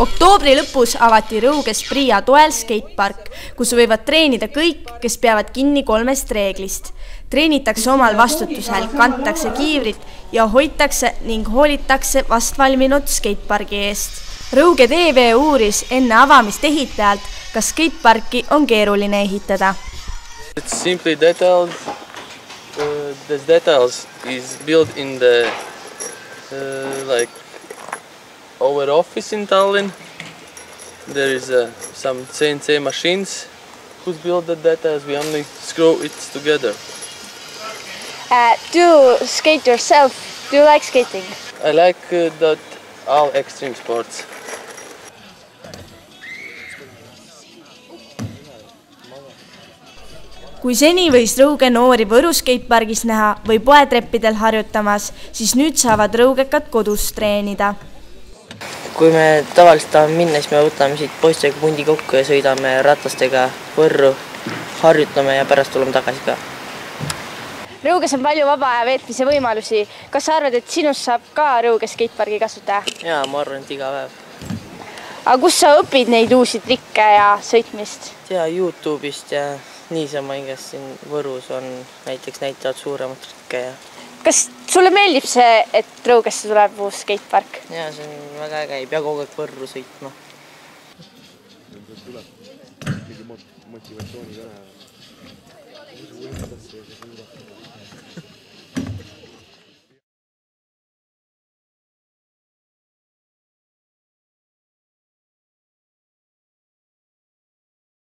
Oktoobri lõpus avati Rõuges Pria toel skatepark, kus võivad treenida kõik, kes peavad kinni 3 reeglist. Treenitakse omal vastutusel, kantakse kiivrit ja hoitakse ning hoolitakse vastvalminud skatepargi eest. Rõuge TV uuris enne avamist ehitajalt, kas skateparki on keeruline ehitada. It's simply detailed. The details is built in the our office in Tallinn. There is some CNC machines who build the details. We only screw it together. Do you skate yourself? Do you like skating? I like all extreme sports. Kui seni võis Rõuge noori Võru skatepargis näha või poetreppidel harjutamas, siis nüüd saavad rõugekad kodus treenida. Kui me tavaliselt tahame minna, siis me võtame siit poistega pundi kokku ja sõidame ratastega Võrru, harjutame ja pärast tuleme tagasi ka. Rõuges on palju vaba aja veetmise võimalusi. Kas sa arvad, et sinust saab ka Rõuge skatepargi kasutaja? Jaa, ma arvan, et iga päev. Aga kus sa õpid neid uusi trikke ja sõitmist? Tea YouTube'ist ja niisama inges siin Võrus on näiteks näitavad suuremad trikke. Kas sulle meeldib see, et Rõugesse tuleb uus skatepark? Jaa, see on väga äge, ei pea kogu aeg Võrru sõitma. Tuleb mingi motivatsiooni kõne.